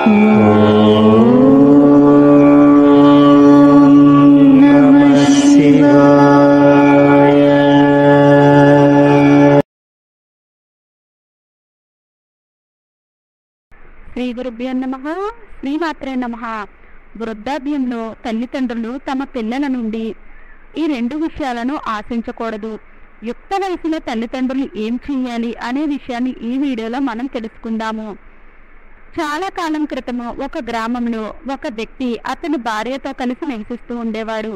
శ్రీ గురుభ్యో నమః. శ్రీమాత్రే నమః. వృద్ధాప్యంలో తల్లిదండ్రులు తమ పిల్లల నుండి ఈ రెండు విషయాలను ఆశించకూడదు. యుక్త వయసులో తల్లిదండ్రులు ఏం చేయాలి అనే విషయాన్ని ఈ వీడియోలో మనం తెలుసుకుందాము. చాలా కాలం క్రితము ఒక గ్రామంలో ఒక వ్యక్తి అతని భార్యతో కలిసి నివసిస్తూ ఉండేవాడు.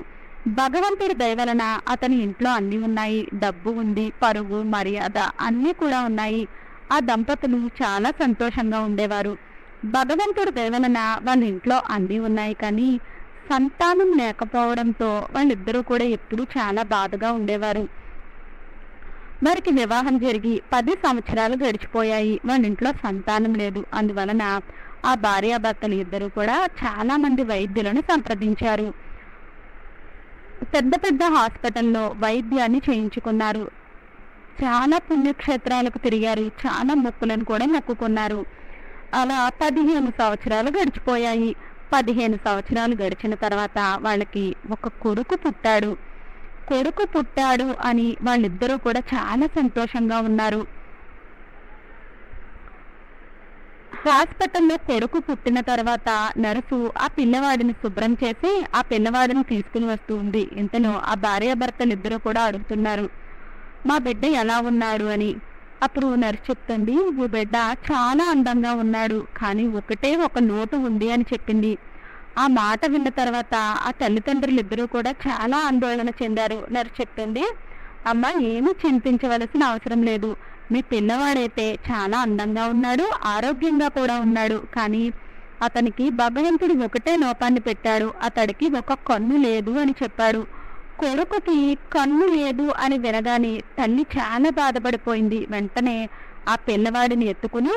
భగవంతుడి దయ వలన అతని ఇంట్లో అన్నీ ఉన్నాయి. డబ్బు ఉంది, పరువు, మర్యాద అన్నీ కూడా ఉన్నాయి. ఆ దంపతులు చాలా సంతోషంగా ఉండేవారు. భగవంతుడి దయ వలన వాళ్ళ ఇంట్లో అన్నీ ఉన్నాయి, కానీ సంతానం లేకపోవడంతో వాళ్ళిద్దరూ కూడా ఎప్పుడూ చాలా బాధగా ఉండేవారు. వారికి వివాహం జరిగి 10 సంవత్సరాలు గడిచిపోయాయి. వాళ్ళ ఇంట్లో సంతానం లేదు. అందువలన ఆ భార్యాభర్తలు ఇద్దరు కూడా చాలా మంది వైద్యులను సంప్రదించారు. పెద్ద పెద్ద హాస్పిటల్లో వైద్యాన్ని చేయించుకున్నారు. చాలా పుణ్యక్షేత్రాలకు తిరిగారు. చాలా మొక్కులను కూడా మొక్కుకున్నారు. అలా 15 సంవత్సరాలు గడిచిపోయాయి. 15 సంవత్సరాలు గడిచిన తర్వాత వాళ్ళకి ఒక కొడుకు పుట్టాడు అని వాళ్ళిద్దరూ కూడా చాలా సంతోషంగా ఉన్నారు. హాస్పిటల్లో కొడుకు పుట్టిన తర్వాత నర్సు ఆ పిల్లవాడిని శుభ్రం చేసి ఆ పిల్లవాడిని తీసుకుని వస్తూ ఉంది. ఇంతలో ఆ భార్యాభర్తలు ఇద్దరు కూడా అడుగుతున్నారు, మా బిడ్డ ఎలా ఉన్నాడు అని. అప్పుడు నర్సు చెప్తుంది, ఈ బిడ్డ చాలా అందంగా ఉన్నాడు, కానీ ఒకటే ఒక లోటు ఉంది అని చెప్పింది. ఆ మాట విన్న తర్వాత ఆ తల్లిదండ్రులు ఇద్దరూ కూడా చాలా ఆందోళన చెందారు. నర్సు చెప్తుంది, అమ్మ ఏమీ చింతించవలసిన అవసరం లేదు. మీ పిల్లవాడైతే చాలా అందంగా ఉన్నాడు, ఆరోగ్యంగా కూడా ఉన్నాడు, కానీ అతనికి భగవంతుడు ఒకటే లోపాన్ని పెట్టాడు. అతడికి ఒక కన్ను లేదు అని చెప్పాడు. కొడుకుకి కన్ను లేదు అని వినగానే తల్లి చాలా బాధపడిపోయింది. వెంటనే ఆ పిల్లవాడిని ఎత్తుకుని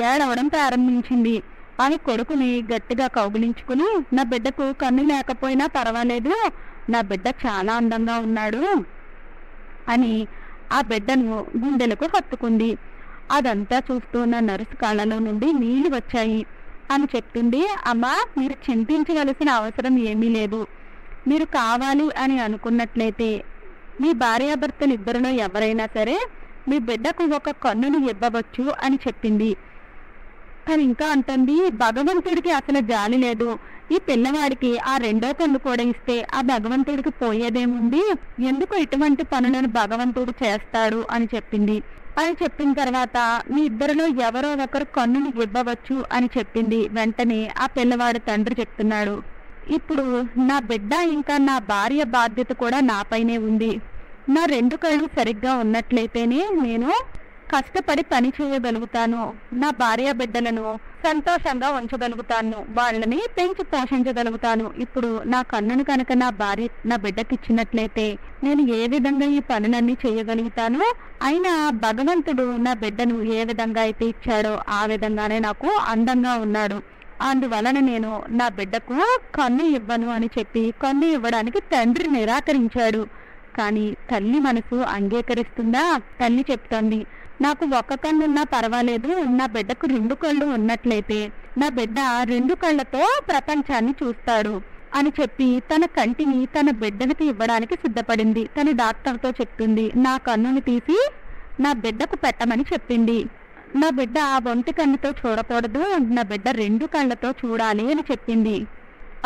ఏడవడం ప్రారంభించింది. ఆమె కొడుకుని గట్టిగా కౌగిలించుకుని, నా బిడ్డకు కన్ను లేకపోయినా పర్వాలేదు, నా బిడ్డ చాలా అందంగా ఉన్నాడు అని ఆ బిడ్డను గుండెలకు హత్తుకుంది. అదంతా చూస్తున్న నర్సు కళ్ళలో నుండి నీళ్లు వచ్చాయి. అని చెప్తుంది, అమ్మా మీరు చింతించవలసిన అవసరం ఏమీ లేదు. మీరు కావాలి అని అనుకున్నట్లయితే మీ భార్యాభర్తలు ఇద్దరిలో ఎవరైనా సరే మీ బిడ్డకు ఒక కన్నును ఇవ్వవచ్చు అని చెప్పింది. కానీ ఇంకా అంటుంది, భగవంతుడికి అసలు జాలి లేదు. ఈ పిల్లవాడికి ఆ రెండో కన్ను కూడా ఇస్తే ఆ భగవంతుడికి పోయేదేముంది, ఎందుకు ఇటువంటి పనులను భగవంతుడు చేస్తాడు అని చెప్పింది. అని చెప్పిన తర్వాత మీ ఇద్దరిలో ఎవరో ఒకరు కన్నుని ఇవ్వవచ్చు అని చెప్పింది. వెంటనే ఆ పిల్లవాడు తండ్రి చెప్తున్నాడు, ఇప్పుడు నా బిడ్డ ఇంకా నా భార్య బాధ్యత కూడా నాపైనే ఉంది. నా 2 కళ్ళు సరిగ్గా ఉన్నట్లయితేనే నేను కష్టపడి పని చేయగలుగుతాను, నా భార్య బిడ్డలను సంతోషంగా ఉంచగలుగుతాను, వాళ్ళని పెంచి పోషించగలుగుతాను. ఇప్పుడు నా కన్నును కనుక నా బిడ్డకి ఇచ్చినట్లయితే నేను ఏ విధంగా ఈ పనులన్నీ చేయగలుగుతాను. అయినా భగవంతుడు నా బిడ్డను ఏ విధంగా అయితే ఇచ్చాడో ఆ విధంగానే నాకు అందంగా ఉన్నాడు. అందువలన నేను నా బిడ్డకు కన్ను ఇవ్వను అని చెప్పి కన్ను ఇవ్వడానికి తండ్రి నిరాకరించాడు. కానీ తల్లి మనసు అంగీకరిస్తుందా? తల్లి చెప్తోంది, నాకు ఒక కన్నున్నా పర్వాలేదు, నా బిడ్డకు 2 కళ్ళు ఉన్నట్లయితే నా బిడ్డ 2 కళ్ళతో ప్రపంచాన్ని చూస్తాడు అని చెప్పి తన కంటిని తన బిడ్డనికి ఇవ్వడానికి సిద్ధపడింది. తన డాక్టర్తో చెప్తుంది, నా కన్నుని తీసి నా బిడ్డకు పెట్టమని చెప్పింది. నా బిడ్డ ఆ 1 కన్నుతో చూడకూడదు, నా బిడ్డ 2 కళ్ళతో చూడాలి అని చెప్పింది.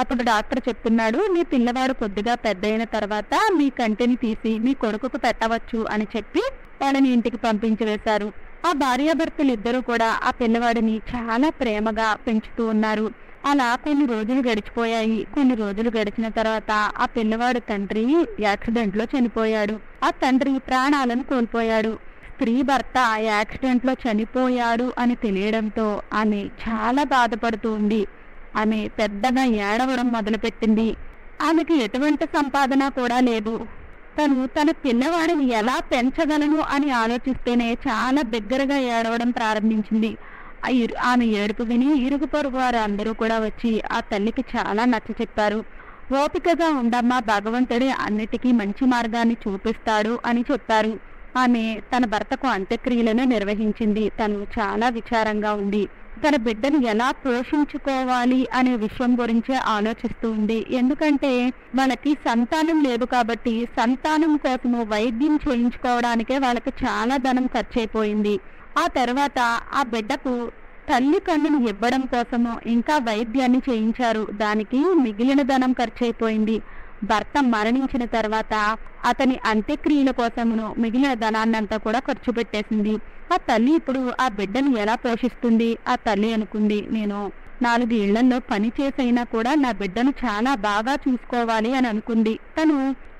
అప్పుడు డాక్టర్ చెప్తున్నాడు, మీ పిల్లవాడు కొద్దిగా పెద్ద అయిన తర్వాత మీ కంటిని తీసి మీ కొడుకుకు పెట్టవచ్చు అని చెప్పి వాళ్ళని ఇంటికి పంపించి వేశారు. ఆ భార్యాభర్తలు ఇద్దరూ కూడా ఆ పిల్లవాడిని చాలా ప్రేమగా పెంచుతూ ఉన్నారు. అలా కొన్ని రోజులు గడిచిపోయాయి. కొన్ని రోజులు గడిచిన తర్వాత ఆ పిల్లవాడు తండ్రి యాక్సిడెంట్లో చనిపోయాడు. ఆ తండ్రి ప్రాణాలను కోల్పోయాడు. స్త్రీ భర్త యాక్సిడెంట్ లో చనిపోయాడు అని తెలియడంతో ఆమె చాలా బాధపడుతూ ఉంది. ఆమె పెద్దగా ఏడవడం మొదలుపెట్టింది. ఆమెకి ఎటువంటి సంపాదన కూడా లేదు. తన పిల్లవాడిని ఎలా పెంచగలను అని ఆలోచిస్తేనే చాలా దగ్గరగా ఏడవడం ప్రారంభించింది. ఆమె ఏడుపు విని ఇరుగు పొరుగు వారు అందరూ కూడా వచ్చి ఆ తల్లికి చాలా నచ్చ చెప్పారు. ఓపికగా ఉండమ్మా, భగవంతుడే అన్నిటికీ మంచి మార్గాన్ని చూపిస్తాడు అని చెప్పారు. ఆమె తన భర్తకు అంత్యక్రియలను నిర్వహించింది. తను చాలా విచారంగా ఉంది. తన బిడ్డను ఎలా పోషించుకోవాలి అనే విషయం గురించే ఆలోచిస్తూ ఉంది. ఎందుకంటే వాళ్ళకి సంతానం లేదు కాబట్టి సంతానం కోసము వైద్యం చేయించుకోవడానికే వాళ్ళకి చాలా ధనం ఖర్చయిపోయింది. ఆ తర్వాత ఆ బిడ్డకు తల్లి కన్నును ఇవ్వడం కోసము ఇంకా వైద్యాన్ని చేయించారు. దానికి మిగిలిన ధనం ఖర్చయిపోయింది. భర్త మరణించిన తర్వాత అతని అంత్యక్రియల కోసమును మిగిలిన ధనాన్నంతా కూడా ఖర్చు పెట్టేసింది. ఆ తల్లి ఇప్పుడు ఆ బిడ్డను ఎలా పోషిస్తుంది? ఆ తల్లి అనుకుంది, నేను 4 ఇళ్లలో పని చేసైనా కూడా నా బిడ్డను చాలా బాగా చూసుకోవాలి అని అనుకుంది. తను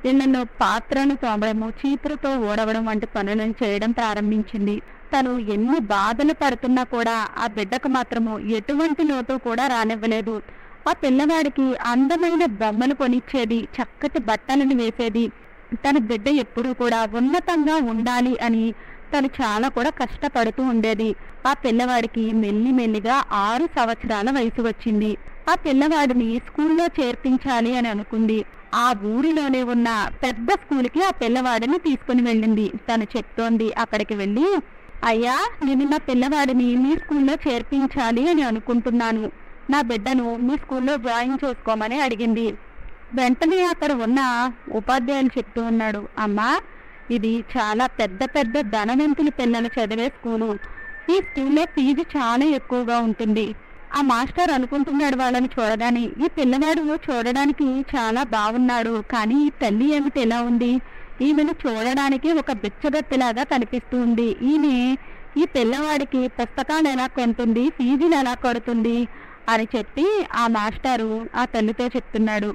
ఇళ్లలో పాత్రను తోమడము, చీపురుతో ఊడవడం వంటి పనులను చేయడం ప్రారంభించింది. తను ఎన్ని బాధలు పడుతున్నా కూడా ఆ బిడ్డకు మాత్రము ఎటువంటి లోటు కూడా రానివ్వలేదు. ఆ పిల్లవాడికి అందమైన బొమ్మలు కొనిచ్చేది, చక్కటి బట్టలను వేసేది. తన బిడ్డ ఎప్పుడూ కూడా ఉన్నతంగా ఉండాలి అని తను చాలా కూడా కష్టపడుతూ ఉండేది. ఆ పిల్లవాడికి మెల్లిమెల్లిగా 6 సంవత్సరాల వయసు వచ్చింది. ఆ పిల్లవాడిని స్కూల్లో చేర్పించాలి అని అనుకుంది. ఆ ఊరిలోనే ఉన్న పెద్ద స్కూల్కి ఆ పిల్లవాడిని తీసుకుని వెళ్ళింది. తను చెప్తోంది అక్కడికి వెళ్ళి, అయ్యా, నేను నా పిల్లవాడిని మీ స్కూల్లో చేర్పించాలి అని అనుకుంటున్నాను. నా బిడ్డను మీ స్కూల్లో జాయిన్ చేసుకోమని అడిగింది. వెంటనే అక్కడ ఉన్న ఉపాధ్యాయులు చెప్తూ ఉన్నాడు, అమ్మా, ఇది చాలా పెద్ద పెద్ద ధనవంతుల పిల్లలు చదివే స్కూలు. ఈ స్కూల్లో ఫీజు చాలా ఎక్కువగా ఉంటుంది. ఆ మాస్టర్ అనుకుంటున్నాడు వాళ్ళని చూడగానే, ఈ పిల్లవాడు చూడడానికి చాలా బాగున్నాడు, కానీ ఈ తల్లి ఏమిటి ఎలా ఉంది? ఈమెను చూడడానికి ఒక బిచ్చగత్తిలాగా కనిపిస్తూ ఉంది. ఈమె ఈ పిల్లవాడికి పుస్తకాలు ఎలా కొంటుంది, ఫీజులు ఎలా కడుతుంది అని చెప్పి ఆ మాస్టారు ఆ తల్లితో చెప్తున్నాడు,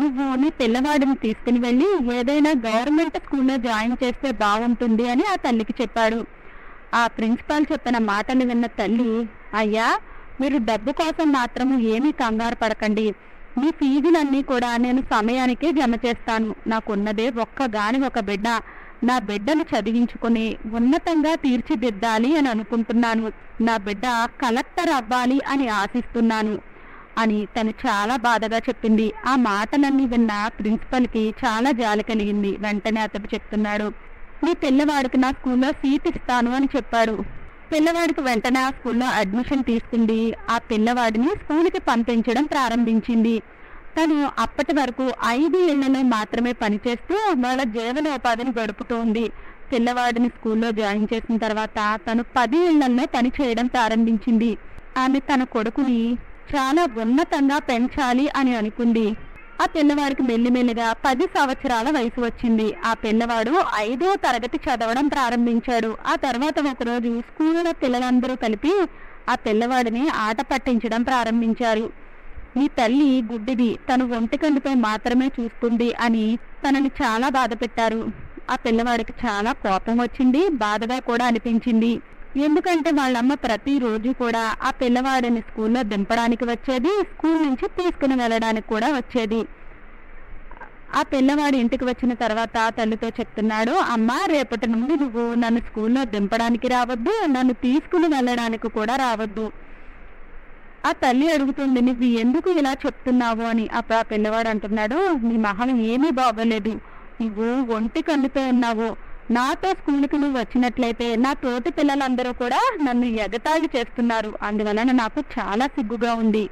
నువ్వు నీ పిల్లవాడిని తీసుకుని వెళ్ళి ఏదైనా గవర్నమెంట్ స్కూల్లో జాయిన్ చేస్తే బాగుంటుంది అని ఆ తల్లికి చెప్పాడు. ఆ ప్రిన్సిపాల్ చెప్పిన మాటలు విన్న తల్లి, అయ్యా, మీరు డబ్బు కోసం మాత్రము ఏమీ కంగారు పడకండి. మీ ఫీజులన్నీ కూడా నేను సమయానికే జమ చేస్తాను. నాకున్నదే ఒక బిడ్డ. నా బిడ్డను చదివించుకుని ఉన్నతంగా తీర్చిదిద్దాలి అని అనుకుంటున్నాను. నా బిడ్డ కలెక్టర్ అవ్వాలి అని ఆశిస్తున్నాను అని తను చాలా బాధగా చెప్పింది. ఆ మాటలన్నీ విన్న ప్రిన్సిపల్కి చాలా జాలి కలిగింది. వెంటనే అతడు చెప్తున్నాడు, మీ పిల్లవాడికి నా స్కూల్లో సీట్ ఇస్తాను అని చెప్పాడు. పిల్లవాడికి వెంటనే ఆ స్కూల్లో అడ్మిషన్ తీసుకుంది. ఆ పిల్లవాడిని స్కూల్కి పంపించడం ప్రారంభించింది. తను అప్పటి వరకు 5 ఇళ్లలో మాత్రమే పనిచేస్తూ వాళ్ళ జీవనోపాధిని గడుపుతోంది. పిల్లవాడిని స్కూల్లో జాయిన్ చేసిన తర్వాత తను 10 ఇళ్లలో పని చేయడం ప్రారంభించింది. ఆమె తన కొడుకుని చాలా ఉన్నతంగా పెంచాలి అని అనుకుంది. ఆ పిల్లవాడికి మెల్లిమెల్లిగా 10 సంవత్సరాల వయసు వచ్చింది. ఆ పిల్లవాడు 5వ తరగతి చదవడం ప్రారంభించాడు. ఆ తర్వాత ఒకరోజు స్కూల్లో పిల్లలందరూ కలిపి ఆ పిల్లవాడిని ఆట పట్టించడం ప్రారంభించారు. నీ తల్లి గుడ్డిది, తను ఒంటికంటిపై మాత్రమే చూస్తుంది అని తనని చాలా బాధ పెట్టారు. ఆ పిల్లవాడికి చాలా కోపం వచ్చింది, బాధగా కూడా అనిపించింది. ఎందుకంటే వాళ్ళమ్మ ప్రతిరోజు కూడా ఆ పిల్లవాడిని స్కూల్లో దింపడానికి వచ్చేది, స్కూల్ నుంచి తీసుకుని వెళ్ళడానికి కూడా వచ్చేది. ఆ పిల్లవాడు ఇంటికి వచ్చిన తర్వాత తల్లితో చెప్తున్నాడు, అమ్మ, రేపటి నుండి నువ్వు నన్ను స్కూల్లో దింపడానికి రావద్దు, నన్ను తీసుకుని వెళ్ళడానికి కూడా రావద్దు. ఆ తల్లి అడుగుతుంది, నువ్వు ఎందుకు ఇలా చెప్తున్నావు అని. అప్పుడు ఆ పిల్లవాడు అంటున్నాడు, నీ మొహం ఏమీ బాగోలేదు, నువ్వు ఒంటి కన్నుతో ఉన్నావు. నాతో స్కూల్కి నువ్వు వచ్చినట్లయితే నా తోటి పిల్లలందరూ కూడా నన్ను ఎగతాళి చేస్తున్నారు. అందువలన నాకు చాలా సిగ్గుగా ఉంది.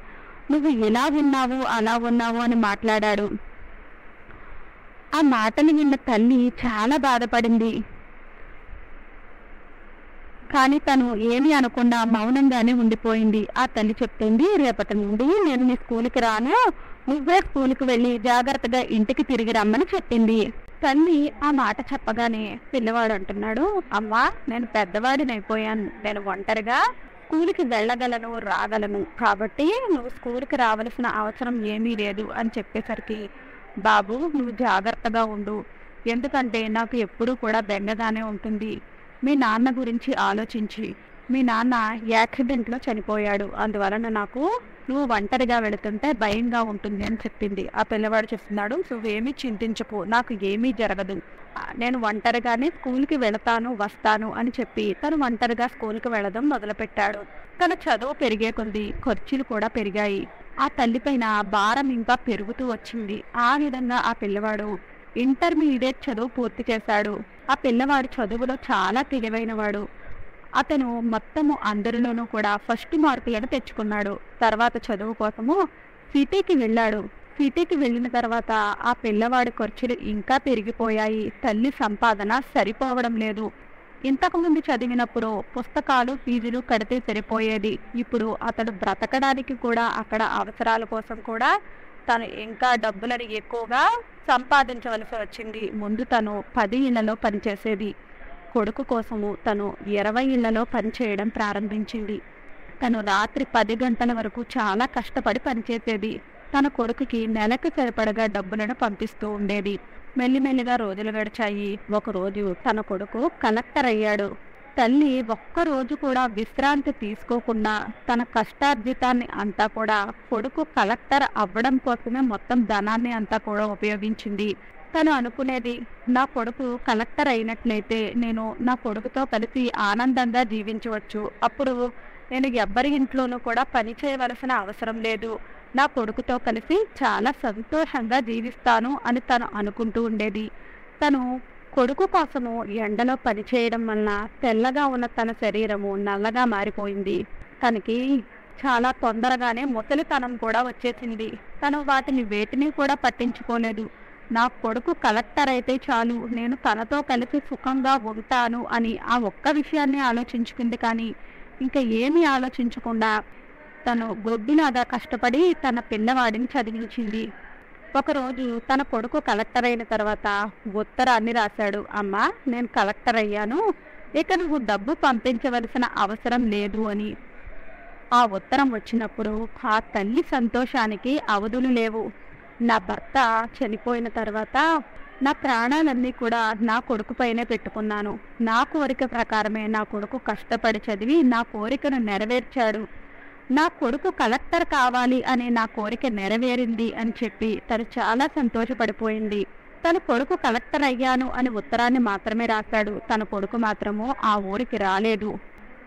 నువ్వు ఇలా ఉన్నావు, అలా ఉన్నావు అని మాట్లాడాడు. ఆ మాటలు విన్న తల్లి చాలా బాధపడింది. కానీ తను ఏమీ అనకుండా మౌనంగానే ఉండిపోయింది. ఆ తల్లి చెప్తుంది, రేపటి నుండి నేను నీ స్కూల్కి రాను, నువ్వే స్కూల్కి వెళ్ళి జాగ్రత్తగా ఇంటికి తిరిగి రమ్మని చెప్పింది. తల్లి ఆ మాట చెప్పగానే పిల్లవాడు అంటున్నాడు, అమ్మా, నేను పెద్దవాడిని అయిపోయాను, నేను ఒంటరిగా స్కూల్కి వెళ్ళగలను, రాగలను, కాబట్టి నువ్వు స్కూల్కి రావాల్సిన అవసరం ఏమీ లేదు అని చెప్పేసరికి, బాబు, నువ్వు జాగ్రత్తగా ఉండు, ఎందుకంటే నాకు ఎప్పుడూ కూడా బెంగగానే ఉంటుంది. మీ నాన్న గురించి ఆలోచించి, మీ నాన్న యాక్సిడెంట్లో చనిపోయాడు, అందువలన నాకు నువ్వు ఒంటరిగా వెళుతుంటే భయంగా ఉంటుంది అని చెప్పింది. ఆ పిల్లవాడు చెప్తున్నాడు, నువ్వేమీ చింతించకు, నాకు ఏమీ జరగదు, నేను ఒంటరిగానే స్కూల్కి వెళతాను, వస్తాను అని చెప్పి తను ఒంటరిగా స్కూల్కి వెళ్ళడం మొదలుపెట్టాడు. తన చదువు పెరిగే కొద్ది ఖర్చులు కూడా పెరిగాయి. ఆ తల్లిపైన భారం ఇంకా పెరుగుతూ వచ్చింది. ఆ విధంగా ఆ పిల్లవాడు ఇంటర్మీడియట్ చదువు పూర్తి చేశాడు. ఆ పిల్లవాడు చదువులో చాలా తెలివైనవాడు. అతను మొత్తము అందరిలోనూ కూడా ఫస్ట్ మార్కులను తెచ్చుకున్నాడు. తర్వాత చదువు కోసము సిటీకి వెళ్ళాడు. సిటీకి వెళ్ళిన తర్వాత ఆ పిల్లవాడి ఖర్చులు ఇంకా పెరిగిపోయాయి. తల్లి సంపాదన సరిపోవడం లేదు. ఇంతకుముందు చదివినప్పుడు పుస్తకాలు ఫీజులు కడితే సరిపోయేది. ఇప్పుడు అతడు బ్రతకడానికి కూడా అక్కడ అవసరాల కోసం కూడా తను ఇంకా డబ్బులను ఎక్కువగా సంపాదించవలసి వచ్చింది. ముందు తను 10 ఇళ్లలో పనిచేసేది. కొడుకు కోసము తను 20 ఇళ్లలో పనిచేయడం ప్రారంభించింది. తను రాత్రి 10 గంటల వరకు చాలా కష్టపడి పనిచేసేది. తన కొడుకుకి నెలకు సరిపడగా డబ్బులను పంపిస్తూ ఉండేది. మెల్లిమెల్లిగా రోజులు గడిచాయి. ఒకరోజు తన కొడుకు కలెక్టర్ అయ్యాడు. తల్లి ఒక్కరోజు కూడా విశ్రాంతి తీసుకోకుండా తన కష్టార్జితాన్ని అంతా కూడా కొడుకు కలెక్టర్ అవ్వడం కోసమే మొత్తం ధనాన్ని అంతా కూడా ఉపయోగించింది. తను అనుకునేది, నా కొడుకు కలెక్టర్ అయినట్లయితే నేను నా కొడుకుతో కలిసి ఆనందంగా జీవించవచ్చు. అప్పుడు నేను ఎవ్వరి ఇంట్లోనూ కూడా పని చేయవలసిన అవసరం లేదు. నా కొడుకుతో కలిసి చాలా సంతోషంగా జీవిస్తాను అని తను అనుకుంటూ ఉండేది. తను కొడుకు కోసము ఎండలో పనిచేయడం వలన తెల్లగా ఉన్న తన శరీరము నల్లగా మారిపోయింది. తనకి చాలా తొందరగానే ముసలితనం కూడా వచ్చేసింది. తను వాటిని వేటిని కూడా పట్టించుకోలేదు. నా కొడుకు కలెక్టర్ అయితే చాలు, నేను తనతో కలిసి సుఖంగా ఉంటాను అని ఆ ఒక్క విషయాన్ని ఆలోచించుకుంది. కానీ ఇంకా ఏమీ ఆలోచించకుండా తను గొడ్డులాగా కష్టపడి తన పిల్లవాడిని చదివించింది. ఒకరోజు తన కొడుకు కలెక్టర్ అయిన తర్వాత ఉత్తరాన్ని రాశాడు. అమ్మా, నేను కలెక్టర్ అయ్యాను, ఇక నువ్వు డబ్బు పంపించవలసిన అవసరం లేదు అని. ఆ ఉత్తరం వచ్చినప్పుడు ఆ తల్లి సంతోషానికి అవధులు లేవు. నా భర్త చనిపోయిన తర్వాత నా ప్రాణాలన్నీ కూడా నా కొడుకు పైనే పెట్టుకున్నాను. నా కోరిక ప్రకారమే నా కొడుకు కష్టపడి చదివి నా కోరికను నెరవేర్చాడు. నా కొడుకు కలెక్టర్ కావాలి అనే నా కోరిక నెరవేరింది అని చెప్పి తను చాలా సంతోషపడిపోయింది. తన కొడుకు కలెక్టర్ అయ్యాను అని ఉత్తరాన్ని మాత్రమే రాశాడు. తన కొడుకు మాత్రము ఆ ఊరికి రాలేదు.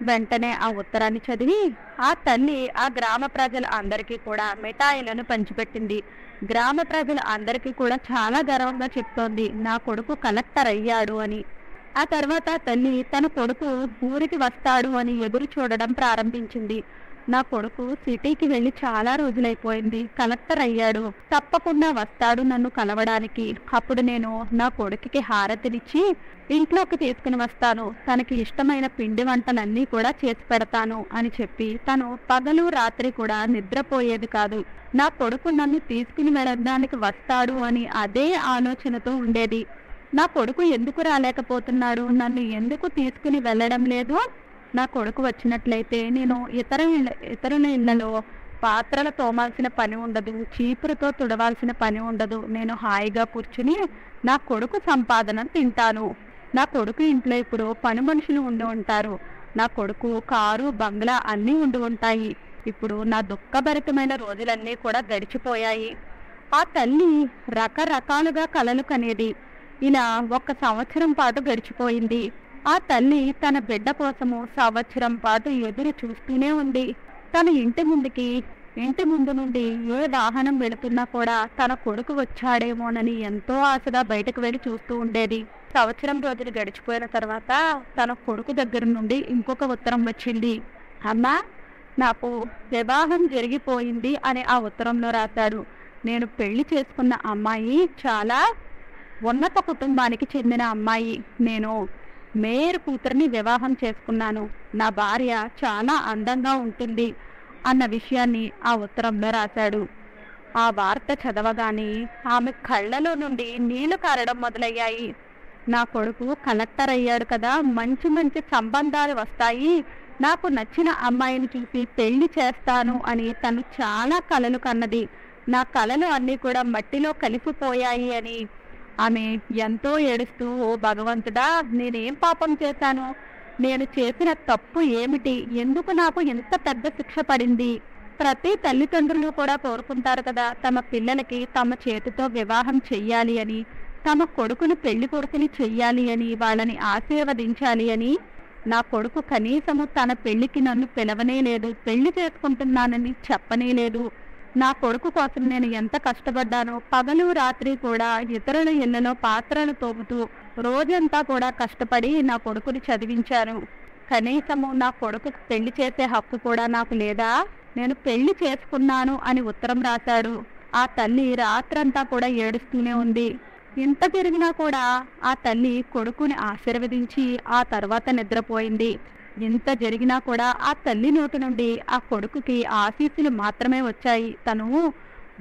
వెంటనే ఆ ఉత్తరాన్ని చదివి ఆ తల్లి ఆ గ్రామ ప్రజల అందరికీ కూడా మిఠాయిలను పంచిపెట్టింది. గ్రామ ప్రజల అందరికీ కూడా చాలా గర్వంగా చెప్తోంది, నా కొడుకు కలెక్టర్ అయ్యాడు అని. ఆ తర్వాత తల్లి తన కొడుకు ఊరికి వస్తాడు అని ఎదురు చూడడం ప్రారంభించింది. నా కొడుకు సిటీకి వెళ్ళి చాలా రోజులైపోయింది, కలెక్టర్ అయ్యాడు, తప్పకుండా వస్తాడు నన్ను కలవడానికి. అప్పుడు నేను నా కొడుకుకి హారతినిచ్చి ఇంట్లోకి తీసుకుని వస్తాను, తనకి ఇష్టమైన పిండి వంటలన్నీ కూడా చేసి పెడతాను అని చెప్పి తను పగలు రాత్రి కూడా నిద్రపోయేది కాదు. నా కొడుకు నన్ను తీసుకుని వెళ్ళడానికి వస్తాడు అని అదే ఆలోచనతో ఉండేది. నా కొడుకు ఎందుకు రాలేకపోతున్నాడు, నన్ను ఎందుకు తీసుకుని వెళ్ళడం లేదు, నా కొడుకు వచ్చినట్లయితే నేను ఇతరుల ఇళ్లలో పాత్రలు తోమాల్సిన పని ఉండదు, చీపురుతో తుడవాల్సిన పని ఉండదు, నేను హాయిగా కూర్చుని నా కొడుకు సంపాదన తింటాను. నా కొడుకు ఇంట్లో ఇప్పుడు పని మనుషులు ఉండి ఉంటారు, నా కొడుకు కారు బంగ్లా అన్నీ ఉండి ఉంటాయి. ఇప్పుడు నా దుఃఖభరితమైన రోజులన్నీ కూడా గడిచిపోయాయి. ఆ తల్లి రకరకాలుగా కలలు కనేది. ఇలా 1 సంవత్సరం పాటు గడిచిపోయింది. ఆ తల్లి తన బిడ్డ కోసము సంవత్సరం పాటు ఎదురు చూస్తూనే ఉంది. తన ఇంటి ముందు నుండి ఏ వాహనం వెళుతున్నా కూడా తన కొడుకు వచ్చాడేమోనని ఎంతో ఆశగా బయటకు వెళ్ళి చూస్తూ ఉండేది. సంవత్సరం రోజులు గడిచిపోయిన తర్వాత తన కొడుకు దగ్గర నుండి ఇంకొక ఉత్తరం వచ్చింది. అమ్మా, నాకు వివాహం జరిగిపోయింది అని ఆ ఉత్తరంలో రాశాడు. నేను పెళ్లి చేసుకున్న అమ్మాయి చాలా ఉన్నత కుటుంబానికి చెందిన అమ్మాయి. నేను మేయర్ కూతురిని వివాహం చేసుకున్నాను. నా భార్య చాలా అందంగా ఉంటుంది అన్న విషయాన్ని ఆ ఉత్తరంలో రాశాడు. ఆ వార్త చదవగానే ఆమె కళ్ళలో నుండి నీళ్లు కారడం మొదలయ్యాయి. నా కొడుకు కలెక్టర్ అయ్యాడు కదా, మంచి మంచి సంబంధాలు వస్తాయి, నాకు నచ్చిన అమ్మాయిని చూసి పెళ్లి చేస్తాను అని తను చాలా కలలు కన్నది. నా కలలు అన్నీ కూడా మట్టిలో కలిసిపోయాయి అని ఆమె ఎంతో ఏడుస్తూ, ఓ భగవంతుడా, నేనేం పాపం చేశాను, నేను చేసిన తప్పు ఏమిటి, ఎందుకు నాకు ఎంత పెద్ద శిక్ష పడింది. ప్రతి తల్లిదండ్రులు కూడా కోరుకుంటారు కదా, తమ పిల్లలకి తమ చేతితో వివాహం చెయ్యాలి అని, తమ కొడుకుని పెళ్లి కొడుకుని చెయ్యాలి అని, వాళ్ళని ఆశీర్వదించాలి అని. నా కొడుకు కనీసము తన పెళ్లికి నన్ను పిలవనే లేదు, పెళ్లి చేసుకుంటున్నానని చెప్పనే లేదు. నా కొడుకు కోసం నేను ఎంత కష్టపడ్డానో, పగలు రాత్రి కూడా ఇతరుల ఇళ్లలో పాత్రలు తోముతూ రోజంతా కూడా కష్టపడి నా కొడుకుని చదివించాను. కనీసము నా కొడుకు పెళ్లి చేసే హక్కు కూడా నాకు లేదా? నేను పెళ్లి చేసుకున్నాను అని ఉత్తరం రాశాడు. ఆ తల్లి రాత్రంతా కూడా ఏడుస్తూనే ఉంది. ఇంత జరిగినా కూడా ఆ తల్లి కొడుకుని ఆశీర్వదించి ఆ తర్వాత నిద్రపోయింది. ఇంత జరిగినా కూడా ఆ తల్లి నోటి నుండి ఆ కొడుకుకి ఆశీస్సులు మాత్రమే వచ్చాయి. తను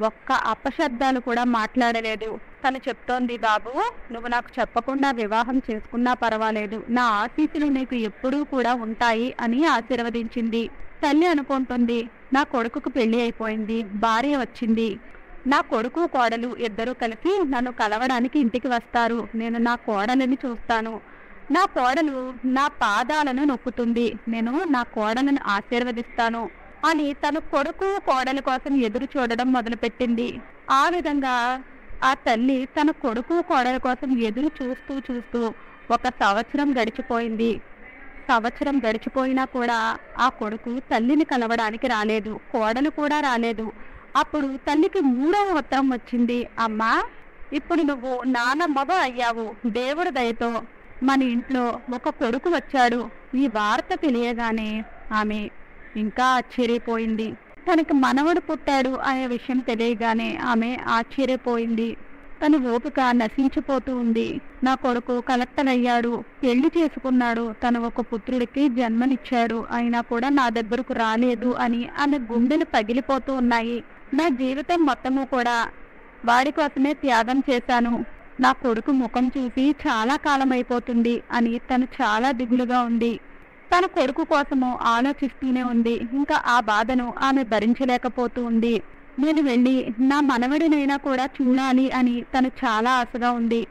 ఒక్క అపశబ్దాలు కూడా మాట్లాడలేదు. తను చెప్తోంది, బాబు నువ్వు నాకు చెప్పకుండా వివాహం చేసుకున్నా పర్వాలేదు, నా ఆశీస్సులు నీకు ఎప్పుడూ కూడా ఉంటాయి అని ఆశీర్వదించింది. తల్లి అనుకుంటుంది, నా కొడుకుకు పెళ్లి అయిపోయింది, భార్య వచ్చింది, నా కొడుకు కోడలు ఇద్దరూ కలిసి నన్ను కలవడానికి ఇంటికి వస్తారు, నేను నా కోడలిని చూస్తాను, నా కోడలు నా పాదాలను నొక్కుతుంది, నేను నా కోడలను ఆశీర్వదిస్తాను అని తన కొడుకు కోడలి కోసం ఎదురు చూడడం మొదలుపెట్టింది. ఆ విధంగా ఆ తల్లి తన కొడుకు కోడల కోసం ఎదురు చూస్తూ చూస్తూ 1 సంవత్సరం గడిచిపోయింది. సంవత్సరం గడిచిపోయినా కూడా ఆ కొడుకు తల్లిని కలవడానికి రాలేదు, కోడలు కూడా రాలేదు. అప్పుడు తల్లికి 3వ ఉత్తరం వచ్చింది. అమ్మా, ఇప్పుడు నువ్వు నానమ్మగా అయ్యావు, దేవుడి దయతో మన ఇంట్లో ఒక కొడుకు వచ్చాడు. ఈ వార్త తెలియగానే ఆమె ఇంకా ఆశ్చర్యపోయింది. తనకి మనవడు పుట్టాడు అనే విషయం తెలియగానే ఆమె ఆశ్చర్యపోయింది. తన ఓపిక నశించిపోతూ ఉంది. నా కొడుకు కలెక్టర్ అయ్యాడు, పెళ్లి చేసుకున్నాడు, తను ఒక పుత్రుడికి జన్మనిచ్చాడు, అయినా కూడా నా దగ్గరకు రాలేదు అని ఆమె గుండెలు పగిలిపోతూ ఉన్నాయి. నా జీవితం మొత్తము కూడా వాడి కోసమే త్యాగం చేశాను, నా కొడుకు ముఖం చూసి చాలా కాలం అయిపోతుంది అని తను చాలా దిగులుగా ఉంది. తన కొడుకు కోసము ఆలోచిస్తూనే ఉంది. ఇంకా ఆ బాధను ఆమె భరించలేకపోతూ ఉంది. నేను వెళ్ళి నా మనవడినైనా కూడా చూడాలి అని తను చాలా ఆశగా ఉంది.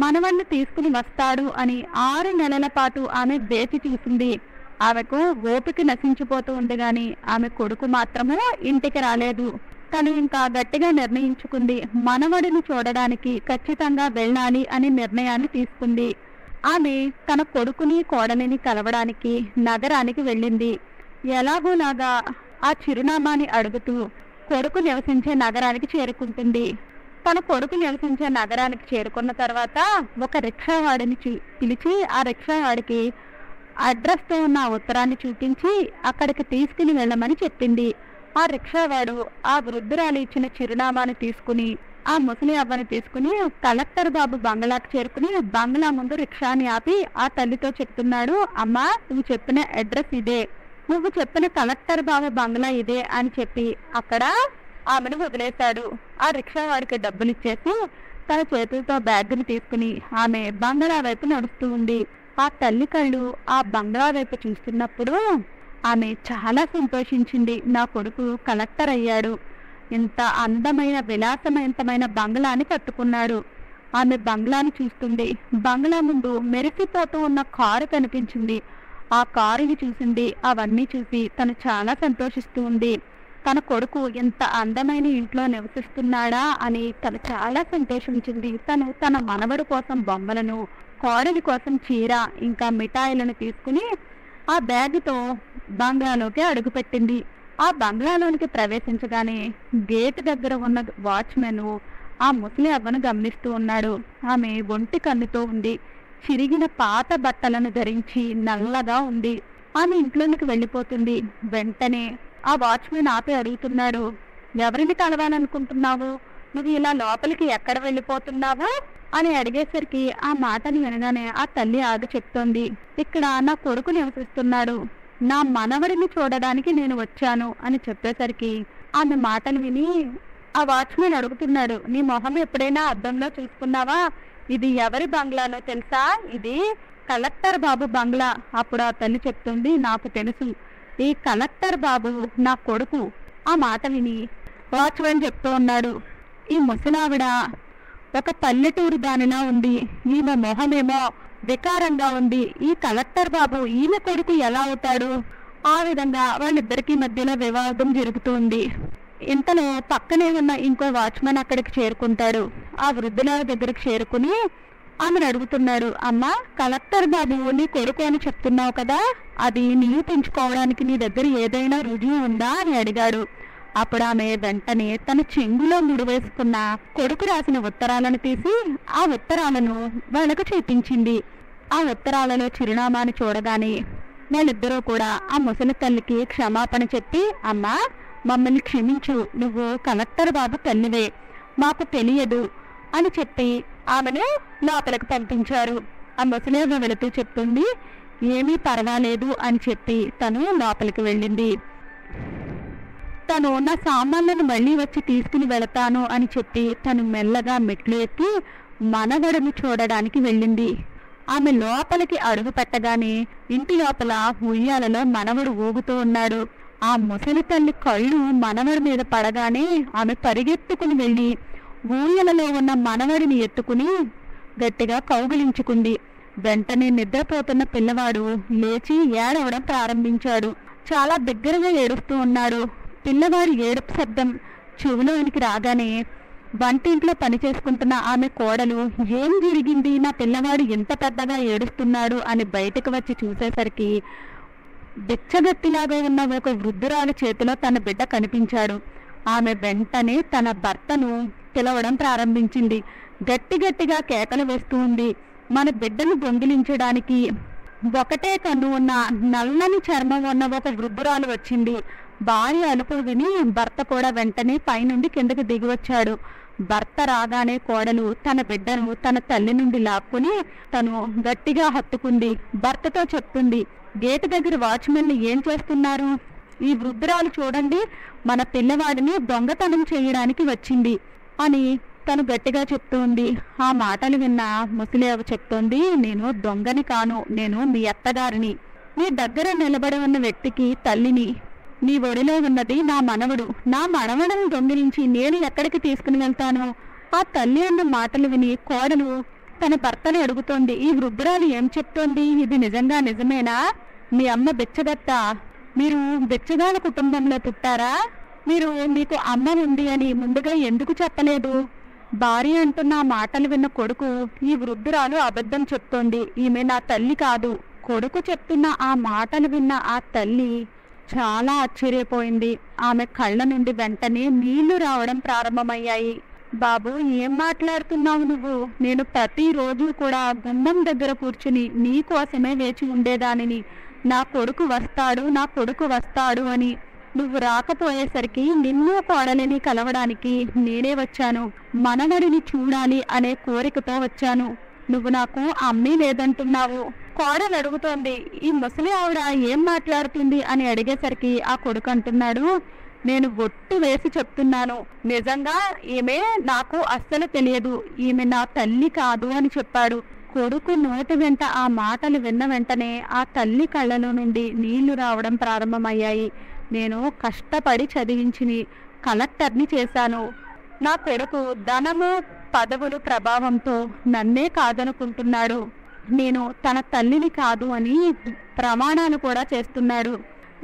మనవడిని తీసుకుని వస్తాడు అని 6 నెలల పాటు ఆమె వేచి చూసింది. ఆమెకు ఓపిక నశించిపోతూ ఉంది గాని ఆమె కొడుకు మాత్రమే ఇంటికి రాలేదు. తను ఇంకా గట్టిగా నిర్ణయించుకుంది, మనవడిని చూడడానికి ఖచ్చితంగా వెళ్ళాలి అని నిర్ణయాన్ని తీసుకుంది. ఆమె తన కొడుకుని కోడలిని కలవడానికి నగరానికి వెళ్ళింది. ఎలాగోలాగా ఆ చిరునామాని అడుగుతూ కొడుకు నివసించే నగరానికి చేరుకుంటుంది. తన కొడుకు నివసించే నగరానికి చేరుకున్న తర్వాత ఒక రిక్షావాడిని పిలిచి ఆ రిక్షావాడికి అడ్రస్తో ఉన్న ఉత్తరాన్ని చూపించి అక్కడికి తీసుకుని వెళ్ళమని చెప్పింది. ఆ రిక్షావాడు ఆ వృద్ధురాలు ఇచ్చిన చిరునామాని తీసుకుని ఆ ముసలి అవ్వని తీసుకుని కలెక్టర్ బాబు బంగ్లాకు చేరుకుని బంగ్లా ముందు రిక్షాని ఆపి ఆ తల్లితో చెప్తున్నాడు, అమ్మా నువ్వు చెప్పిన అడ్రస్ ఇదే, నువ్వు చెప్పిన కలెక్టర్ బాబు బంగ్లా ఇదే అని చెప్పి అక్కడ ఆమెను వదిలేశాడు. ఆ రిక్షావాడికి డబ్బులు ఇచ్చేసి తన చేతులతో బ్యాగ్ని తీసుకుని ఆమె బంగ్లా వైపు నడుస్తూ ఉంది. ఆ తల్లి కళ్ళు ఆ బంగ్లా వైపు చూస్తున్నప్పుడు ఆమె చాలా సంతోషించింది. నా కొడుకు కలెక్టర్ అయ్యాడు, ఇంత అందమైన విలాసవంతమైన బంగ్లాని కట్టుకున్నాడు. ఆమె బంగ్లాని చూస్తుంది. బంగ్లా ముందు మెరిసిపోతూ ఉన్న కారు కనిపించింది. ఆ కారుని చూసింది. అవన్నీ చూసి తను చాలా సంతోషిస్తూ ఉంది. తన కొడుకు ఎంత అందమైన ఇంట్లో నివసిస్తున్నాడా అని తను చాలా సంతోషించింది. తను తన మనవడు కోసం బొమ్మలను, కోడలి కోసం చీర ఇంకా మిఠాయిలను తీసుకుని ఆ బ్యాగ్తో బంగ్లాలోకి అడుగుపెట్టింది. ఆ బంగ్లాలోనికి ప్రవేశించగానే గేట్ దగ్గర ఉన్న వాచ్మెన్ ఆ ముసలి అవ్వను గమనిస్తూ ఉన్నాడు. ఆమె ఒంటి కన్నుతో ఉంది. చిరిగిన పాత బట్టలను ధరించి నల్లగా ఉంది. ఆమె ఇంట్లోనికి వెళ్ళిపోతుంది. వెంటనే ఆ వాచ్మెన్ ఆపి అడుగుతున్నాడు, ఎవరిని కలవాలనుకుంటున్నావు, నువ్వు ఇలా లోపలికి ఎక్కడ వెళ్ళిపోతున్నావా అని అడిగేసరికి ఆ మాటను వినగానే ఆ తల్లి ఆగి చెప్తోంది, ఇక్కడ నా కొడుకు నివసిస్తున్నాడు, నా మనవడిని చూడడానికి నేను వచ్చాను అని చెప్పేసరికి ఆమె మాటలు విని ఆ వాచ్మెన్ అడుగుతున్నాడు, నీ మొహం ఎప్పుడైనా అద్దంలో చూసుకున్నావా, ఇది ఎవరి బంగ్లానో తెలుసా, ఇది కలెక్టర్ బాబు బంగ్లా. అప్పుడు ఆ తల్లి చెప్తుంది, నాకు తెలుసు, ఈ కలెక్టర్ బాబు నా కొడుకు. ఆ మాట విని వాచ్మెన్ చెప్తూ ఉన్నాడు, ఈ ముసలావిడ ఒక పల్లెటూరు దానిలా ఉంది, ఈమె మొహమేమో వికారంగా ఉంది, ఈ కలెక్టర్ బాబు ఈమె కొడుకు ఎలా అవుతాడు. ఆ విధంగా వాళ్ళిద్దరికి మధ్యలో వివాదం జరుగుతుంది. ఇంతలో పక్కనే ఉన్న ఇంకో వాచ్మెన్ అక్కడికి చేరుకుంటాడు. ఆ వృద్ధుల దగ్గరికి చేరుకుని ఆమెను అడుగుతున్నాడు, అమ్మా కలెక్టర్ బాబు నీ కొడుకు అని చెప్తున్నావు కదా, అది నిరూపించుకోవడానికి నీ దగ్గర ఏదైనా రుజువు ఉందా అని అడిగాడు. అప్పుడు ఆమె వెంటనే తన చెంగులో ముడివేసుకున్న కొడుకు రాసిన ఉత్తరాలను తీసి ఆ ఉత్తరాలను వాళ్ళకు చూపించింది. ఆ ఉత్తరాలలో చిరునామాను చూడగానే వాళ్ళిద్దరూ కూడా ఆ ముసలి తల్లికి క్షమాపణ చెప్పి, అమ్మా మమ్మల్ని క్షమించు, నువ్వు కలెక్టర్ బాబు తల్లివే, మాకు తెలియదు అని చెప్పి ఆమెను లోపలికి పంపించారు. ఆ ముసలిగా వెళుతూ చెప్తుంది, ఏమీ పర్వాలేదు అని చెప్పి తను లోపలికి వెళ్ళింది. తను నా సామాన్లను మళ్ళీ వచ్చి తీసుకుని వెళతాను అని చెప్పి తను మెల్లగా మెట్లు ఎక్కి మనవడును చూడడానికి వెళ్ళింది. ఆమె లోపలికి అడుగు పెట్టగానే ఇంటి లోపల ఉయ్యాలలో మనవడు ఊగుతూ ఉన్నాడు. ఆ ముసలి తల్లి కళ్ళు మనవడి మీద పడగానే ఆమె పరిగెత్తుకుని వెళ్ళి ఊయలలో ఉన్న మనవడిని ఎత్తుకుని గట్టిగా కౌగిలించుకుంది. వెంటనే నిద్రపోతున్న పిల్లవాడు లేచి ఏడవడం ప్రారంభించాడు. చాలా దగ్గరగా ఏడుస్తూ ఉన్నాడు. పిల్లవాడి ఏడుపు శబ్దం చెవులోనికి రాగానే వంటింట్లో పని చేసుకుంటున్న ఆమె కోడలు, ఏం జరిగింది, నా పిల్లవాడు ఎంత పెద్దగా ఏడుస్తున్నాడు అని బయటకు వచ్చి చూసేసరికి బిచ్చగత్తిలాగా ఉన్న ఒక వృద్ధురాలి చేతిలో తన బిడ్డ కనిపించాడు. ఆమె వెంటనే తన భర్తను పిలవడం ప్రారంభించింది. గట్టి గట్టిగా కేకలు వేస్తూ ఉంది. మన బిడ్డను దొంగిలించడానికి ఒకటే కన్ను ఉన్న నల్లని చర్మం ఉన్న ఒక వృద్ధురాలు వచ్చింది. భార్య అలుపు విని భర్త కూడా వెంటనే పైనుండి కిందకి దిగి వచ్చాడు. భర్త రాగానే కోడలు తన బిడ్డను తన తల్లి నుండి లాక్కుని తను గట్టిగా హత్తుకుంది. భర్తతో చెప్తుంది, గేటు దగ్గర వాచ్మెన్లు ఏం చేస్తున్నారు, ఈ వృద్ధురాలు చూడండి మన పిల్లవాడిని దొంగతనం చేయడానికి వచ్చింది అని తను గట్టిగా చెప్తూ ఉంది. ఆ మాటలు విన్న ముసలియవ చెప్తోంది, నేను దొంగని కాను, నేను మీ అత్తగారిని, నీ దగ్గర నిలబడి ఉన్న వ్యక్తికి తల్లిని, నీ ఒడిలో ఉన్నది నా మనవడు, నా మనవడను దొంగిలించి నేను ఎక్కడికి తీసుకుని వెళ్తాను. ఆ తల్లి అన్న మాటలు విని కోడలు తన భర్తని అడుగుతోంది, ఈ వృద్ధురాలు ఏం చెప్తోంది, ఇది నిజంగా నిజమేనా, మీ అమ్మ బిచ్చగత్త, మీరు బిచ్చగాల కుటుంబంలో పుట్టారా, మీకు అమ్మ ఉంది అని ముందుగా ఎందుకు చెప్పలేదు. భార్య అంటున్న ఆ మాటలు విన్న కొడుకు, ఈ వృద్ధురాలు అబద్ధం చెప్తోంది, ఈమె నా తల్లి కాదు. కొడుకు చెప్తున్న ఆ మాటలు విన్న ఆ తల్లి చాలా ఆశ్చర్యపోయింది. ఆమె కళ్ళ నుండి వెంటనే నీళ్లు రావడం ప్రారంభమయ్యాయి. బాబు, ఏం మాట్లాడుతున్నావు నువ్వు, నేను ప్రతిరోజు కూడా గుమ్మం దగ్గర కూర్చుని నీ కోసమే వేచి ఉండేదానిని, నా కొడుకు వస్తాడు అని. నువ్వు రాకపోయేసరికి నిన్ను కోడలిని కలవడానికి నేనే వచ్చాను. మనవడిని చూడాలి అనే కోరికతో వచ్చాను. నువ్వు నాకు అమ్మీ లేదంటున్నావు. కోడలు అడుగుతోంది, ఈ ముసలి ఆవిడ ఏం మాట్లాడుతుంది అని అడిగేసరికి ఆ కొడుకు అంటున్నాడు, నేను ఒట్టు వేసి చెప్తున్నాను, నిజంగా ఈమె నాకు అస్సలు తెలియదు, ఈమె నా తల్లి కాదు అని చెప్పాడు. కొడుకు నోటి వెంట ఆ మాటలు విన్న వెంటనే ఆ తల్లి కళ్ళలో నుండి నీళ్లు రావడం ప్రారంభమయ్యాయి. నేను కష్టపడి చదివించి కలెక్టర్ని చేశాను. నా కొడుకు ధనము పదవులు ప్రభావంతో నన్నే కాదనుకుంటున్నాడు. నేను తన తల్లిని కాదు అని ప్రమాణాలు కూడా చేస్తున్నాడు.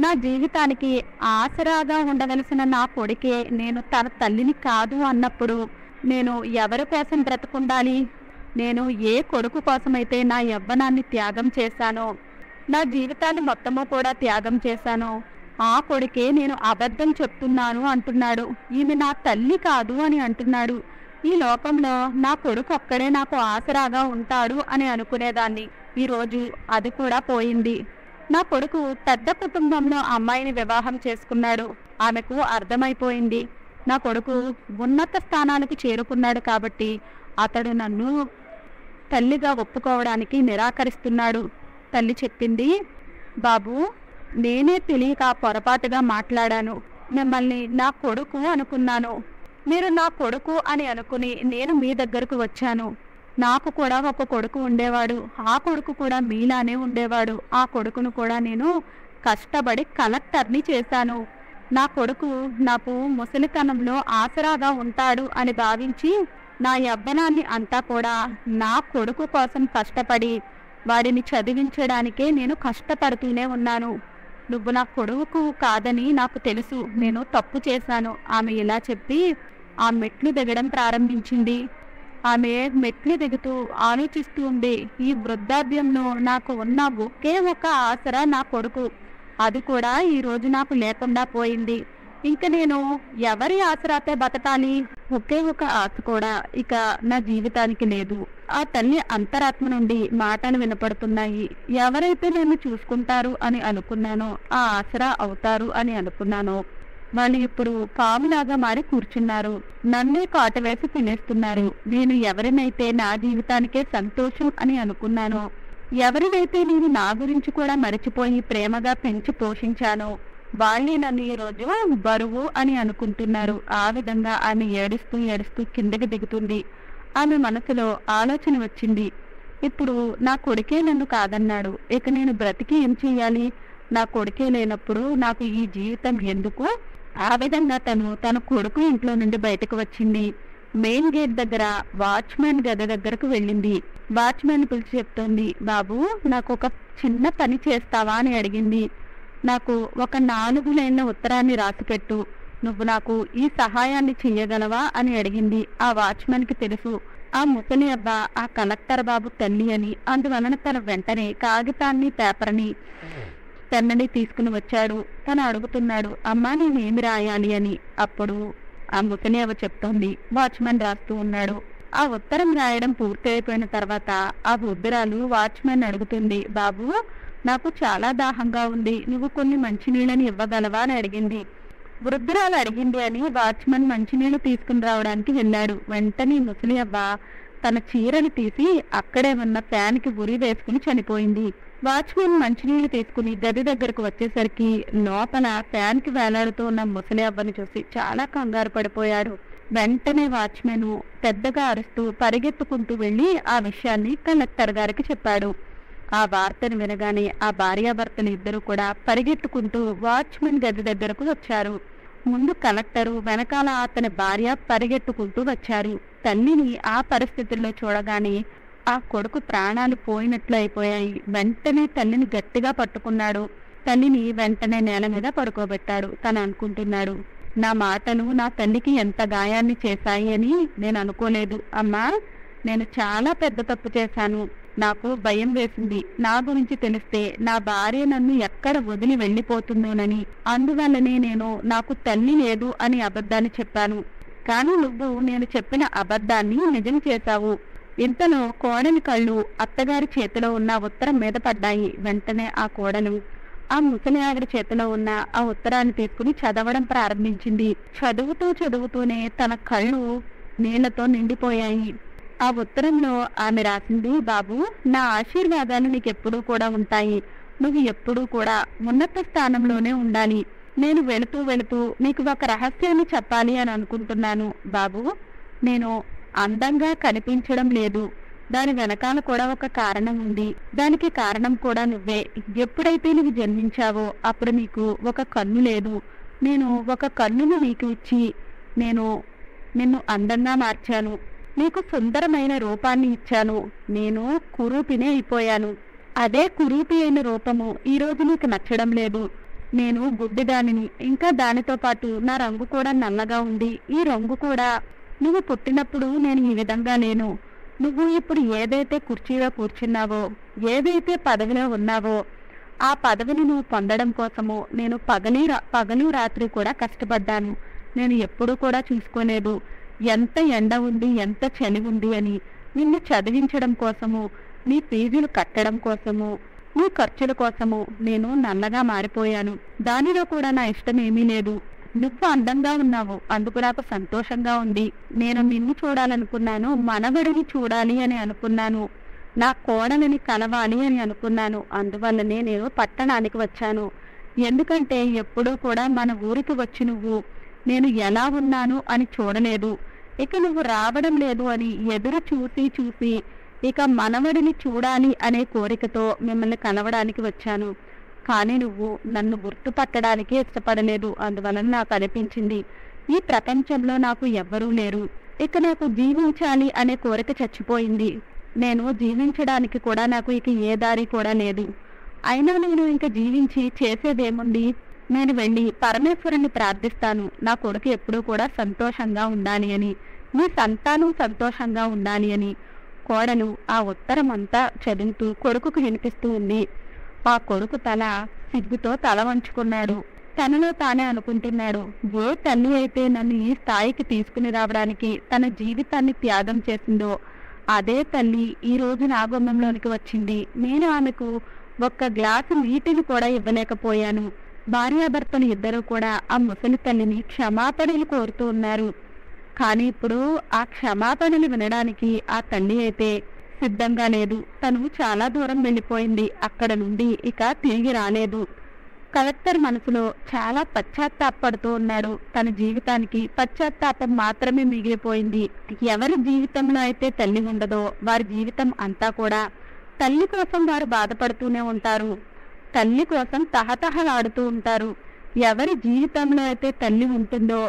నా జీవితానికి ఆసరాగా ఉండవలసిన నా కొడుకే నేను తన తల్లిని కాదు అన్నప్పుడు నేను ఎవరి కోసం బ్రతుకుండాలి. నేను ఏ కొడుకు కోసమైతే నా యవ్వనాన్ని త్యాగం చేశానో, నా జీవితాన్ని మొత్తము కూడా త్యాగం చేశానో, ఆ కొడుకే నేను అబద్ధం చెప్తున్నాను అంటున్నాడు. ఈమె నా తల్లి కాదు అని అంటున్నాడు. ఈ లోకంలో నా కొడుకు ఒక్కడే నాకు ఆసరాగా ఉంటాడు అని అనుకునేదాన్ని. ఈరోజు అది కూడా పోయింది. నా కొడుకు పెద్ద కుటుంబంలో అమ్మాయిని వివాహం చేసుకున్నాడు. ఆమెకు అర్థమైపోయింది నా కొడుకు ఉన్నత స్థానాలకు చేరుకున్నాడు కాబట్టి అతడు నన్ను తల్లిగా ఒప్పుకోవడానికి నిరాకరిస్తున్నాడు. తల్లి చెప్పింది, బాబు, నేనే తెలియక పొరపాటుగా మాట్లాడాను. మిమ్మల్ని నా కొడుకు అనుకున్నాను. మీరు నా కొడుకు అని అనుకుని నేను మీ దగ్గరకు వచ్చాను. నాకు కూడా ఒక కొడుకు ఉండేవాడు. ఆ కొడుకు కూడా మీలానే ఉండేవాడు. ఆ కొడుకును కూడా నేను కష్టపడి కలెక్టర్ని చేశాను. నా కొడుకు నాకు ముసలితనంలో ఆసరాగా ఉంటాడు అని భావించి నా యవ్వనాన్ని అంతా కూడా నా కొడుకు కోసం కష్టపడి వాడిని చదివించడానికే నేను కష్టపడుతూనే ఉన్నాను. నువ్వు నా కొడుకు కాదని నాకు తెలుసు. నేను తప్పు చేశాను. ఆమె ఇలా చెప్పి ఆ మెట్లు దిగడం ప్రారంభించింది. ఆమె మెట్లు దిగుతూ ఆలోచిస్తూ ఉంది, ఈ వృద్ధాప్యంలో నాకు ఉన్న ఒకే ఒక ఆసరా నా కొడుకు. అది కూడా ఈరోజు నాకు లేకుండా పోయింది. ఇంక నేను ఎవరి ఆసరాతే బతకాలి? ఒకే ఒక ఆశ కూడా ఇక నా జీవితానికి లేదు. ఆ తల్లి అంతరాత్మ నుండి మాటలు వినపడుతున్నాయి. ఎవరైతే నన్ను చూసుకుంటారు అని అనుకున్నానో, ఆ ఆసరా అవుతారు అని అనుకున్నానో, వాళ్ళు ఇప్పుడు పాములాగా మారి కూర్చున్నారు. నన్నే కాటు వేసి తినేస్తున్నారు. నేను ఎవరినైతే నా జీవితానికే సంతోషం అని అనుకున్నానో, ఎవరినైతే నేను నా గురించి కూడా మరిచిపోయి ప్రేమగా పెంచి పోషించానో, వాళ్ళే నన్ను ఈ రోజు బరువు అని అనుకుంటున్నారు. ఆ విధంగా ఆమె ఏడుస్తూ ఏడుస్తూ కిందకి దిగుతుంది. ఆమె మనసులో ఆలోచన వచ్చింది. ఇప్పుడు నా కొడుకే నన్ను కాదన్నాడు. ఇక నేను బ్రతికి ఏం చెయ్యాలి? నా కొడుకే లేనప్పుడు నాకు ఈ జీవితం ఎందుకు? ఆ విధంగా తన కొడుకు ఇంట్లో నుండి బయటకు వచ్చింది. మెయిన్ గేట్ దగ్గర వాచ్మెన్ గది దగ్గరకు వెళ్ళింది. వాచ్మెన్ పిలిచి చెప్తోంది, బాబు నాకు ఒక చిన్న పని చేస్తావా అని అడిగింది. నాకు ఒక 4 లైన్ల ఉత్తరాన్ని రాసిపెట్టు. నువ్వు నాకు ఈ సహాయాన్ని చెయ్యగలవా అని అడిగింది. ఆ వాచ్మెన్ కి తెలుసు ఆ ముసలి అబ్బ ఆ కలెక్టర్ బాబు తల్లి అని. అందువలన తన వెంటనే కాగితాన్ని పేపర్ని పెన్నని తీసుకుని వచ్చాడు. తను అడుగుతున్నాడు, అమ్మా నేనేమి రాయాలి అని. అప్పుడు ఆ ముసలి అవ్వ చెప్తోంది. వాచ్మెన్ రాస్తూ ఉన్నాడు. ఆ ఉత్తరం రాయడం పూర్తి అయిపోయిన తర్వాత ఆ వృద్ధురాలు వాచ్మెన్ అడుగుతుంది, బాబు నాకు చాలా దాహంగా ఉంది, నువ్వు కొన్ని మంచినీళ్ళని ఇవ్వగలవా అని అడిగింది. వృద్ధురాలు అడిగింది అని వాచ్మెన్ మంచినీళ్లు తీసుకుని రావడానికి వెళ్ళాడు. వెంటనే ముసలి అవ్వ తన చీరని తీసి అక్కడే ఉన్న ఫ్యాన్ కి ఉరి వేసుకుని చనిపోయింది. వాచ్మెన్ మంచినీళ్లు తీసుకుని గది దగ్గరకు వచ్చేసరికి లోపల ఫ్యాన్ కి వేలాడుతూ ఉన్న ముసలి అవ్వని చూసి చాలా కంగారు పడిపోయాడు. వెంటనే వాచ్మెన్ పెద్దగా అరుస్తూ పరిగెత్తుకుంటూ వెళ్లి ఆ విషయాన్ని కలెక్టర్ గారికి చెప్పాడు. ఆ వార్తను వినగానే ఆ భార్యాభర్తలు ఇద్దరు కూడా పరిగెత్తుకుంటూ వాచ్మెన్ గది దగ్గరకు వచ్చారు. ముందు కలెక్టరు, వెనకాల అతని భార్య పరిగెత్తుకుంటూ వచ్చారు. తల్లిని ఆ పరిస్థితుల్లో చూడగానే ఆ కొడుకు ప్రాణాలు పోయినట్లు అయిపోయాయి. వెంటనే తల్లిని గట్టిగా పట్టుకున్నాడు. తల్లిని వెంటనే నేల మీద పడుకోబెట్టాడు. తను అనుకుంటున్నాడు, నా మాటలు నా తల్లికి ఎంత గాయాన్ని చేశాయి అని నేను అనుకోలేదు. అమ్మా, నేను చాలా పెద్ద తప్పు చేశాను. నాకు భయం వేసింది. నా గురించి తెలిస్తే నా భార్య నన్ను ఎక్కడ వదిలి వెళ్ళిపోతుందోనని. అందువల్లనే నేను నాకు తల్లి లేదు అని అబద్ధాన్ని చెప్పాను. కానీ నువ్వు నేను చెప్పిన అబద్ధాన్ని నిజం చేశావు. ఇంతలో కోడలి కళ్ళు అత్తగారి చేతిలో ఉన్న ఉత్తరం మీద పడ్డాయి. వెంటనే ఆ కోడలు ఆ ముసలి ఆవిడ చేతిలో ఉన్న ఆ ఉత్తరాన్ని తీసుకుని చదవడం ప్రారంభించింది. చదువుతూనే తన కళ్ళు నీళ్లతో నిండిపోయాయి. ఆ ఉత్తరంలో ఆమె రాసింది, బాబు నా ఆశీర్వాదాలు నీకెప్పుడూ కూడా ఉంటాయి. నువ్వు ఎప్పుడూ కూడా ఉన్నత స్థానంలోనే ఉండాలి. నేను వెళుతూ నీకు ఒక రహస్యాన్ని చెప్పాలి అని అనుకుంటున్నాను. బాబు, నేను అందంగా కనిపించడం లేదు. దాని వెనకాల కూడా ఒక కారణం ఉంది. దానికి కారణం కూడా నువ్వే. ఎప్పుడైతే నువ్వు జన్మించావో అప్పుడు నీకు ఒక కన్ను లేదు. నేను ఒక కన్నును నీకు ఇచ్చి నేను నిన్ను అందంగా మార్చాను. నీకు సుందరమైన రూపాన్ని ఇచ్చాను. నేను కురూపినే అయిపోయాను. అదే కురూపి అయిన రూపము ఈ రోజు నీకు నచ్చడం లేదు. నేను గుడ్డిదానిని. ఇంకా దానితో పాటు నా రంగు కూడా నల్లగా ఉంది. ఈ రంగు కూడా నువ్వు పుట్టినప్పుడు నేను ఈ విధంగా లేను. నువ్వు ఇప్పుడు ఏదైతే కుర్చీలో కూర్చున్నావో, ఏదైతే పదవిలో ఉన్నావో, ఆ పదవిని నువ్వు పొందడం కోసము నేను పగలు రాత్రి కూడా కష్టపడ్డాను. నేను ఎప్పుడూ కూడా చూసుకోలేదు ఎంత ఎండ ఉంది, ఎంత చలి ఉంది అని. నిన్ను చదివించడం కోసము, నీ ఫీజులు కట్టడం కోసము, నీ ఖర్చుల కోసము నేను నల్లగా మారిపోయాను. దానిలో కూడా నా ఇష్టం ఏమీ లేదు. నువ్వు అందంగా ఉన్నావు, అందుకు నాకు సంతోషంగా ఉంది. నేను నిన్ను చూడాలనుకున్నాను, మనవడిని చూడాలి అని అనుకున్నాను, నా కోడలిని కలవాలి అని అనుకున్నాను. అందువల్లనే నేను పట్టణానికి వచ్చాను. ఎందుకంటే ఎప్పుడూ కూడా మన ఊరికి వచ్చి నువ్వు నేను ఎలా ఉన్నాను అని చూడలేదు. ఇక నువ్వు రావడం లేదు అని ఎదురు చూసి ఇక మనవడిని చూడాలి అనే కోరికతో మిమ్మల్ని కలవడానికి వచ్చాను. కానీ నువ్వు నన్ను గుర్తుపట్టడానికి ఇష్టపడలేదు. అందువలన నాకు అనిపించింది ఈ ప్రపంచంలో నాకు ఎవ్వరూ లేరు. ఇక నాకు జీవించాలి అనే కోరిక చచ్చిపోయింది. నేను జీవించడానికి కూడా నాకు ఇక ఏ దారి కూడా లేదు. అయినా నేను ఇంక జీవించి చేసేదేముంది? నేను వెళ్ళి పరమేశ్వరుని ప్రార్థిస్తాను, నా కొడుకు ఎప్పుడూ కూడా సంతోషంగా ఉండాలి అని, నీ సంతానం సంతోషంగా ఉండాలి అని. కోడలు ఆ ఉత్తరం అంతా చదువుతూ కొడుకుకు వినిపిస్తూ ఉంది. ఆ కొడుకు తల సిగ్గుతో తల వంచుకున్నాడు. తనలో తానే అనుకుంటున్నాడు, ఏ తల్లి అయితే నన్ను ఈ స్థాయికి తీసుకుని రావడానికి తన జీవితాన్ని త్యాగం చేసిందో అదే తల్లి ఈ రోజు నా గుమ్మంలోనికి వచ్చింది. నేను ఆమెకు ఒక్క గ్లాసు నీటిని కూడా ఇవ్వలేకపోయాను. భార్యాభర్తలు ఇద్దరూ కూడా ఆ ముసలి తల్లిని క్షమాపణలు కోరుతూ ఉన్నారు. కానీ ఇప్పుడు ఆ క్షమాపణలు వినడానికి ఆ తల్లి అయితే సిద్ధంగా లేదు. తను చాలా దూరం వెళ్ళిపోయింది. అక్కడ నుండి ఇక తిరిగి రాలేదు. కలెక్టర్ మనసులో చాలా పశ్చాత్తాపడుతూ ఉన్నాడు. తన జీవితానికి పశ్చాత్తాపం మాత్రమే మిగిలిపోయింది. ఎవరి జీవితంలో అయితే తల్లి ఉండదో వారి జీవితం అంతా కూడా తల్లి కోసం వారు బాధపడుతూనే ఉంటారు. తల్లి కోసం తహతహలాడుతూ ఉంటారు. ఎవరి జీవితంలో అయితే తల్లి ఉంటుందో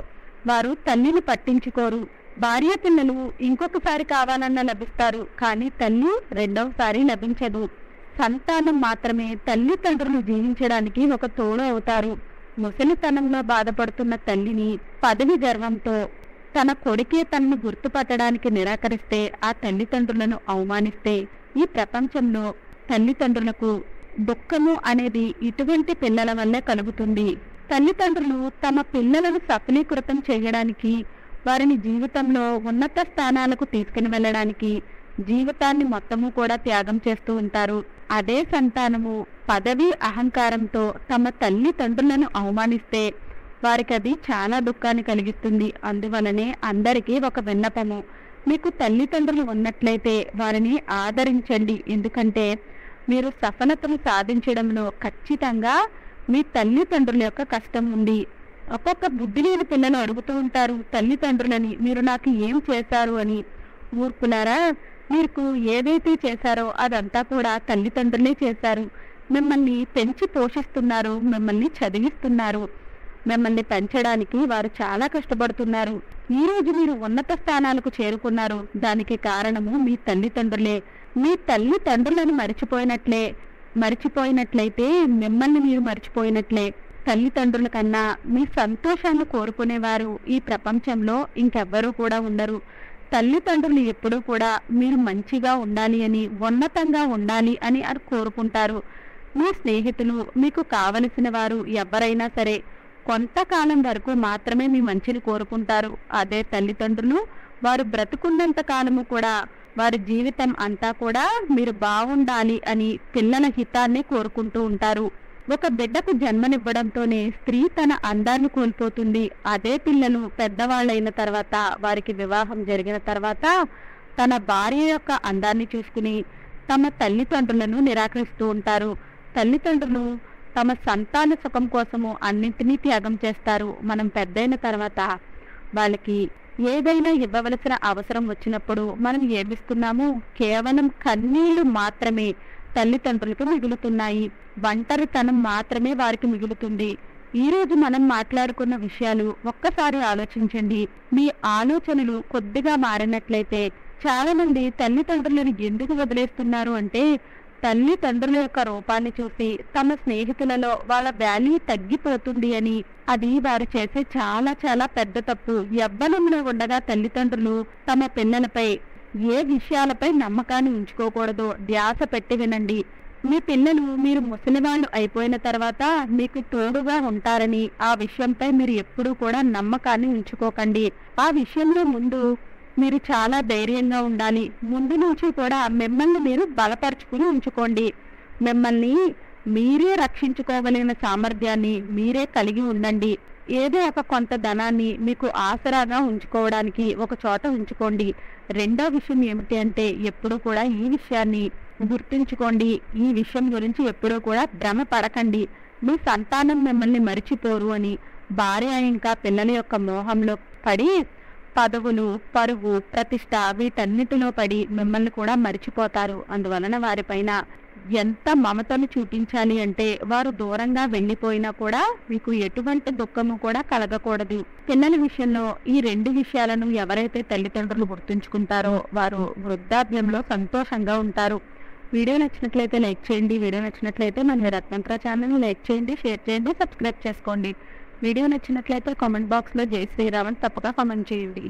వారు తల్లిని పట్టించుకోరు. భార్య పిల్లలు ఇంకొకసారి కావాలన్నా లభిస్తారు, కానీ తల్లి రెండవసారి లభించదు. సంతానం మాత్రమే తల్లిదండ్రులు జీవించడానికి ఒక తోడు అవుతారు. ముసలితనంలో బాధపడుతున్న తల్లిని పదవి గర్వంతో తన కొడుకే తనను గుర్తుపట్టడానికి నిరాకరిస్తే, ఆ తల్లిదండ్రులను అవమానిస్తే ఈ ప్రపంచంలో తల్లిదండ్రులకు దుఃఖము అనేది ఇటువంటి పిల్లల వల్లే కలుగుతుంది. తల్లిదండ్రులు తమ పిల్లలను సఫలీకృతం చేయడానికి, వారిని జీవితంలో ఉన్నత స్థానాలకు తీసుకుని వెళ్ళడానికి జీవితాన్ని మొత్తము కూడా త్యాగం చేస్తూ ఉంటారు. అదే సంతానము పదవి అహంకారంతో తమ తల్లిదండ్రులను అవమానిస్తే వారికి అది చాలా దుఃఖాన్ని కలిగిస్తుంది. అందువలనే అందరికీ ఒక విన్నపము, మీకు తల్లిదండ్రులు ఉన్నట్లయితే వారిని ఆదరించండి. ఎందుకంటే మీరు సఫలతను సాధించడంలో ఖచ్చితంగా మీ తల్లిదండ్రుల యొక్క కష్టం ఉంది. ఒక్కొక్క బుద్ధి లేని పిల్లలు అడుగుతూ ఉంటారు తల్లిదండ్రులని, మీరు నాకు ఏం చేశారు అని. ఊర్పులారా, మీకు ఏదైతే చేశారో అదంతా కూడా తల్లిదండ్రులే చేశారు. మిమ్మల్ని పెంచి పోషిస్తున్నారు, మిమ్మల్ని చదివిస్తున్నారు. మిమ్మల్ని పెంచడానికి వారు చాలా కష్టపడుతున్నారు. ఈ రోజు మీరు ఉన్నత స్థానాలకు చేరుకున్నారు. దానికి కారణము మీ తల్లిదండ్రులే. మీ తల్లిదండ్రులను మరిచిపోయినట్లయితే మిమ్మల్ని మీరు మర్చిపోయినట్లే. తల్లిదండ్రుల కన్నా మీ సంతోషాన్ని కోరుకునేవారు ఈ ప్రపంచంలో ఇంకెవ్వరూ కూడా ఉండరు. తల్లిదండ్రులు ఎప్పుడూ కూడా మీరు మంచిగా ఉండాలి అని, ఉన్నతంగా ఉండాలి అని కోరుకుంటారు. మీ స్నేహితులు, మీకు కావలసిన వారు ఎవరైనా సరే కొంతకాలం వరకు మాత్రమే మీ మంచిని కోరుకుంటారు. అదే తల్లిదండ్రులు వారు బ్రతుకున్నంత కాలము కూడా వారి జీవితం అంతా కూడా మీరు బాగుండాలి అని పిల్లల హితాన్ని కోరుకుంటూ ఉంటారు. ఒక బిడ్డకు జన్మనివ్వడంతోనే స్త్రీ తన అందాన్ని కోల్పోతుంది. అదే పిల్లలు పెద్దవాళ్ళైన తర్వాత, వారికి వివాహం జరిగిన తర్వాత తన భార్య యొక్క అందాన్ని చూసుకుని తమ తల్లిదండ్రులను నిరాకరిస్తూ ఉంటారు. తల్లిదండ్రులు తమ సంతాన సుఖం కోసము అన్నింటినీ త్యాగం చేస్తారు. మనం పెద్దయిన తర్వాత వాళ్ళకి ఏదైనా ఇవ్వవలసిన అవసరం వచ్చినప్పుడు మనం ఏమిస్తున్నాము? కేవలం కన్నీళ్లు మాత్రమే తల్లిదండ్రులకు మిగులుతున్నాయి. ఒంటరితనం మాత్రమే వారికి మిగులుతుంది. ఈ రోజు మనం మాట్లాడుకున్న విషయాలు ఒక్కసారి ఆలోచించండి. మీ ఆలోచనలు కొద్దిగా మారినట్లయితే, చాలా మంది తల్లిదండ్రులను ఎందుకు వదిలేస్తున్నారు అంటే, తల్లిదండ్రుల యొక్క రూపాన్ని చూసి తమ స్నేహితులలో వాళ్ళ వాల్యూ తగ్గిపోతుంది అని. అది వారు చేసే చాలా చాలా పెద్ద తప్పు. యవ్వనంలో ఉండగా తల్లిదండ్రులు తమ పిల్లలపై ఏ విషయాలపై నమ్మకాన్ని ఉంచుకోకూడదో ధ్యాస పెట్టి వినండి. మీ పిల్లలు మీరు ముసలివాళ్ళు అయిపోయిన తర్వాత మీకు తోడుగా ఉంటారని ఆ విషయంపై మీరు ఎప్పుడూ కూడా నమ్మకాన్ని ఉంచుకోకండి. ఆ విషయంలో ముందు మీరు చాలా ధైర్యంగా ఉండాలి. ముందు నుంచి కూడా మిమ్మల్ని మీరు బలపరుచుకుని ఉంచుకోండి. మిమ్మల్ని మీరే రక్షించుకోగలిగిన సామర్థ్యాన్ని మీరే కలిగి ఉండండి. ఏదో ఒక కొంత ధనాన్ని మీకు ఆసరాగా ఉంచుకోవడానికి ఒక చోట ఉంచుకోండి. రెండో విషయం ఏమిటి అంటే, ఎప్పుడూ కూడా ఈ విషయాన్ని గుర్తుంచుకోండి. ఈ విషయం గురించి ఎప్పుడూ కూడా భ్రమ పడకండి. మీ సంతానం మిమ్మల్ని మరిచిపోరు అని. భార్య ఇంకా పిల్లల యొక్క మోహంలో పడి పదవులు, పరువు, ప్రతిష్ట వీటన్నిటిలో పడి మిమ్మల్ని కూడా మరిచిపోతారు. అందువలన వారిపైన ఎంత మమతను చూపించాలి అంటే, వారు దూరంగా వెళ్ళిపోయినా కూడా మీకు ఎటువంటి దుఃఖము కూడా కలగకూడదు. పిల్లల విషయంలో ఈ రెండు విషయాలను ఎవరైతే తల్లిదండ్రులు గుర్తుంచుకుంటారో వారు వృద్ధాప్యంలో సంతోషంగా ఉంటారు. వీడియో నచ్చినట్లయితే లైక్ చేయండి. వీడియో నచ్చినట్లయితే మన రత్నంత్ర ఛానల్ని లైక్ చేయండి, షేర్ చేయండి, సబ్స్క్రైబ్ చేసుకోండి. వీడియో నచ్చినట్లయితే కామెంట్ బాక్స్లో జై శ్రీరామ్ అని తప్పక కామెంట్ చేయండి.